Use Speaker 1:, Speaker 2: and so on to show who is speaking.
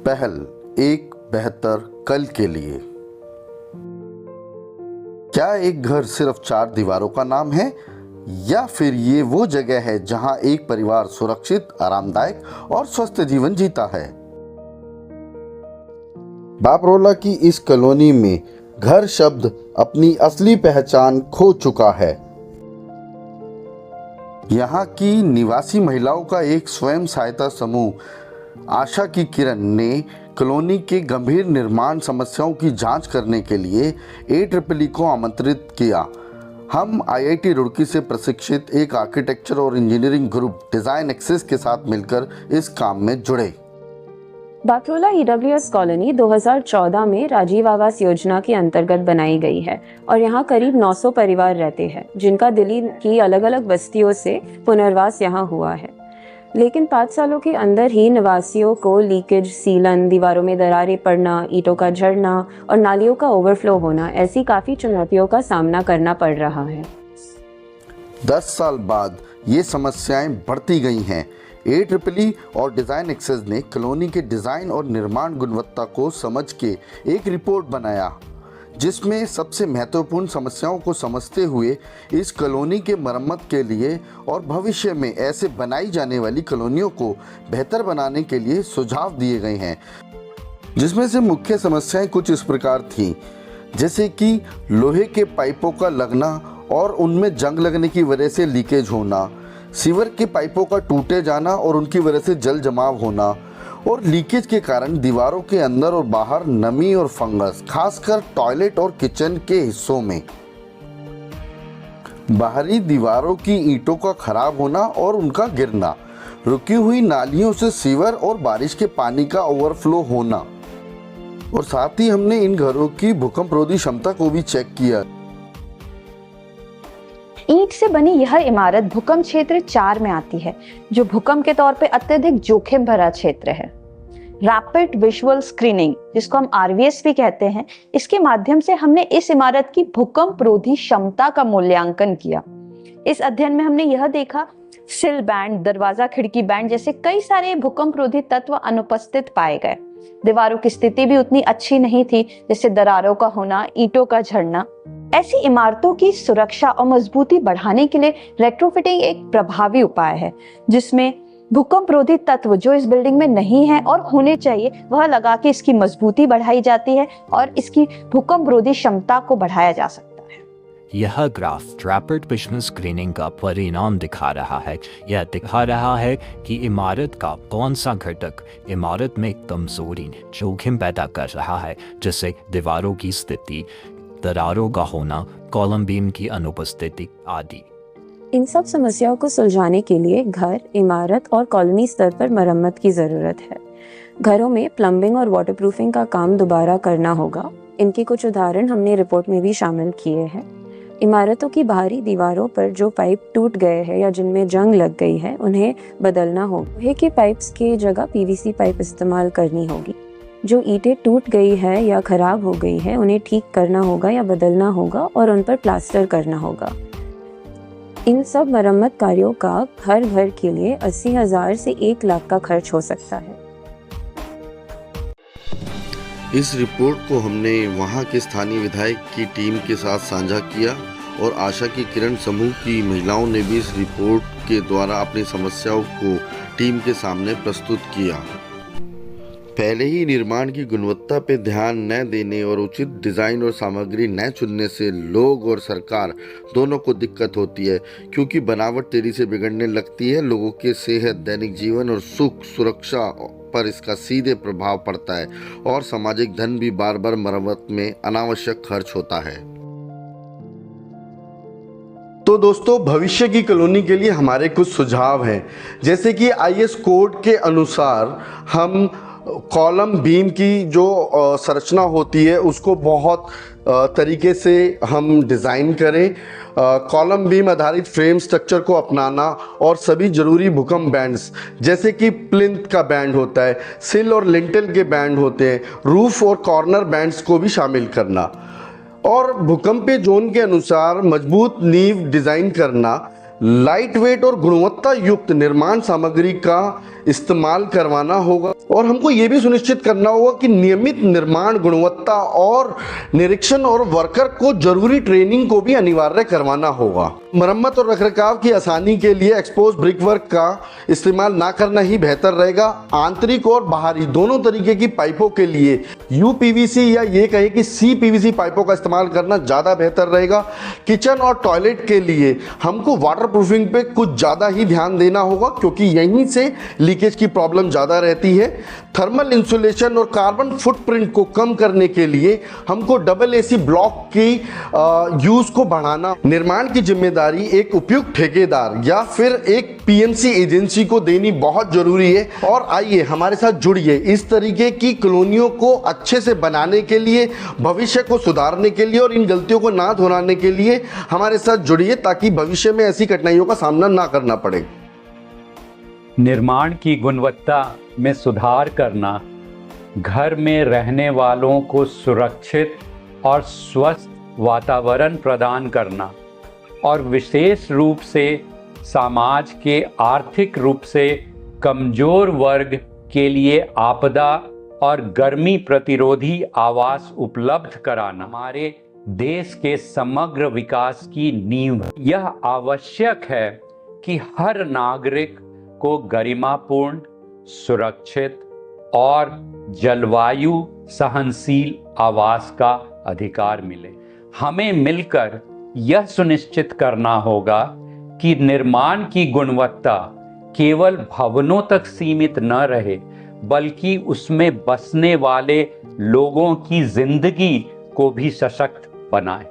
Speaker 1: पहल एक बेहतर कल के लिए। क्या एक घर सिर्फ 4 दीवारों का नाम है, या फिर ये वो जगह है जहां एक परिवार सुरक्षित, आरामदायक और स्वस्थ जीवन जीता है? बापरोला की इस कॉलोनी में घर शब्द अपनी असली पहचान खो चुका है। यहाँ की निवासी महिलाओं का एक स्वयं सहायता समूह आशा की किरण ने कॉलोनी के गंभीर निर्माण समस्याओं की जांच करने के लिए AEEE को आमंत्रित किया। हम IIT रुड़की से प्रशिक्षित एक आर्किटेक्चर और इंजीनियरिंग ग्रुप डिज़ाइन एक्सेस के साथ मिलकर इस काम में जुड़े।
Speaker 2: बापरोला EWS कॉलोनी 2014 में राजीव आवास योजना के अंतर्गत बनाई गई है और यहाँ करीब 900 परिवार रहते हैं, जिनका दिल्ली की अलग अलग बस्तियों से पुनर्वास यहाँ हुआ है। लेकिन 5 सालों के अंदर ही निवासियों को लीकेज, सीलन, दीवारों में दरारें पड़ना, ईंटों का झड़ना और नालियों का ओवरफ्लो होना, ऐसी काफ़ी चुनौतियों का सामना करना पड़ रहा है।
Speaker 1: 10 साल बाद ये समस्याएं बढ़ती गई हैं। AEEE और डिज़ाइन एक्सेस ने कॉलोनी के डिज़ाइन और निर्माण गुणवत्ता को समझ के एक रिपोर्ट बनाया, जिसमें सबसे महत्वपूर्ण समस्याओं को समझते हुए इस कॉलोनी के मरम्मत के लिए और भविष्य में ऐसे बनाई जाने वाली कॉलोनियों को बेहतर बनाने के लिए सुझाव दिए गए हैं। जिसमें से मुख्य समस्याएं कुछ इस प्रकार थीं, जैसे कि लोहे के पाइपों का लगना और उनमें जंग लगने की वजह से लीकेज होना, सीवर के पाइपों का टूटे जाना और उनकी वजह से जल जमाव होना, और लीकेज के कारण दीवारों के अंदर और बाहर नमी और फंगस, खासकर टॉयलेट और किचन के हिस्सों में, बाहरी दीवारों की ईंटों का खराब होना और उनका गिरना, रुकी हुई नालियों से सीवर और बारिश के पानी का ओवरफ्लो होना। और साथ ही हमने इन घरों की भूकंपरोधी क्षमता को भी चेक किया।
Speaker 3: ईंट से बनी यह इमारत भूकंप क्षेत्र 4 में आती है, जो भूकंप के तौर पे अत्यधिक जोखिम भरा क्षेत्र है। रैपिड विजुअल स्क्रीनिंग, जिसको हम RVS भी कहते हैं, इसके माध्यम से हमने इस इमारत की भूकंप रोधी क्षमता का मूल्यांकन किया। इस अध्ययन में हमने यह देखा, सिल बैंड, दरवाजा खिड़की बैंड जैसे कई सारे भूकंप रोधी तत्व अनुपस्थित पाए गए। दीवारों की स्थिति भी उतनी अच्छी नहीं थी, जैसे दरारों का होना, ईंटों का झड़ना। ऐसी इमारतों की सुरक्षा और मजबूती बढ़ाने के लिए रेट्रोफिटिंग एक प्रभावी उपाय है, जिसमें भूकंप रोधी तत्व जो इस बिल्डिंग में नहीं है और होने चाहिए, वह लगा के इसकी मजबूती बढ़ाई जाती है और इसकी भूकंप रोधी क्षमता को बढ़ाया जा सकता है।
Speaker 4: यह ग्राफ रैपिड विजुअल स्क्रीनिंग का परिणाम दिखा रहा है। यह दिखा रहा है कि इमारत का कौन सा घटक इमारत में कमजोरी, जोखिम पैदा कर रहा है, जैसे दीवारों की स्थिति, दरारों का होना, कॉलम बीम की अनुपस्थिति आदि।
Speaker 2: इन सब समस्याओं को सुलझाने के लिए घर, इमारत और कॉलोनी स्तर पर मरम्मत की ज़रूरत है। घरों में प्लम्बिंग और वाटरप्रूफिंग का काम दोबारा करना होगा। इनके कुछ उदाहरण हमने रिपोर्ट में भी शामिल किए हैं। इमारतों की बाहरी दीवारों पर जो पाइप टूट गए हैं या जिनमें जंग लग गई है, उन्हें बदलना होगा। लोहे के पाइप्स की जगह PVC पाइप इस्तेमाल करनी होगी। जो ईंटें टूट गई है या खराब हो गई है, उन्हें ठीक करना होगा या बदलना होगा और उन पर प्लास्टर करना होगा। इन सब मरम्मत कार्यों का हर घर के लिए 80,000 से 1 लाख का खर्च हो सकता है।
Speaker 1: इस रिपोर्ट को हमने वहां के स्थानीय विधायक की टीम के साथ साझा किया और आशा की किरण समूह की महिलाओं ने भी इस रिपोर्ट के द्वारा अपनी समस्याओं को टीम के सामने प्रस्तुत किया। पहले ही निर्माण की गुणवत्ता पर ध्यान न देने और उचित डिज़ाइन और सामग्री न चुनने से लोग और सरकार दोनों को दिक्कत होती है, क्योंकि बनावट तेजी से बिगड़ने लगती है। लोगों के सेहत, दैनिक जीवन और सुख सुरक्षा पर इसका सीधे प्रभाव पड़ता है और सामाजिक धन भी बार बार मरम्मत में अनावश्यक खर्च होता है। तो दोस्तों, भविष्य की कॉलोनी के लिए हमारे कुछ सुझाव हैं, जैसे कि IS कोड के अनुसार हम कॉलम बीम की जो संरचना होती है उसको बहुत तरीके से हम डिज़ाइन करें। कॉलम बीम आधारित फ्रेम स्ट्रक्चर को अपनाना और सभी ज़रूरी भूकंप बैंड्स, जैसे कि प्लिंथ का बैंड होता है, सिल और लिंटल के बैंड होते हैं, रूफ और कॉर्नर बैंड्स को भी शामिल करना, और भूकंपीय जोन के अनुसार मजबूत नींव डिज़ाइन करना, लाइट वेट और गुणवत्ता युक्त निर्माण सामग्री का इस्तेमाल करवाना होगा और हमको ये भी सुनिश्चित करना होगा कि नियमित निर्माण गुणवत्ता और निरीक्षण और वर्कर को जरूरी ट्रेनिंग को भी अनिवार्य करवाना होगा। मरम्मत और रखरखाव की आसानी के लिए एक्सपोज ब्रिक वर्क का इस्तेमाल ना करना ही बेहतर रहेगा। आंतरिक और बाहरी दोनों तरीके की पाइपों के लिए यूपीवीसी या ये कहे कि सीपीवीसी पाइपों का इस्तेमाल करना ज़्यादा बेहतर रहेगा। किचन और टॉयलेट के लिए हमको वाटर प्रूफिंग पे कुछ ज़्यादा ही ध्यान देना होगा क्योंकि यहीं से लीकेज की प्रॉब्लम ज़्यादा रहती है। थर्मल इंसुलेशन और कार्बन फुटप्रिंट को कम करने के लिए हमको डबल एसी ब्लॉक की यूज़ को बढ़ाना। निर्माण की जिम्मेदारी एक उपयुक्त ठेकेदार या फिर एक पीएमसी एजेंसी को देनी बहुत जरूरी है। और आइए हमारे साथ जुड़िए इस तरीके की कॉलोनियों को अच्छे से बनाने के लिए, भविष्य को सुधारने के लिए और इन गलतियों को ना दोहराने के लिए हमारे साथ जुड़िए ताकि भविष्य में ऐसी कठिनाइयों का सामना ना करना पड़े।
Speaker 5: निर्माण की गुणवत्ता में सुधार करना, घर में रहने वालों को सुरक्षित और स्वस्थ वातावरण प्रदान करना और विशेष रूप से समाज के आर्थिक रूप से कमजोर वर्ग के लिए आपदा और गर्मी प्रतिरोधी आवास उपलब्ध कराना हमारे देश के समग्र विकास की नींव है। यह आवश्यक है कि हर नागरिक को गरिमापूर्ण, सुरक्षित और जलवायु सहनशील आवास का अधिकार मिले। हमें मिलकर यह सुनिश्चित करना होगा कि निर्माण की गुणवत्ता केवल भवनों तक सीमित न रहे बल्कि उसमें बसने वाले लोगों की जिंदगी को भी सशक्त बनाए।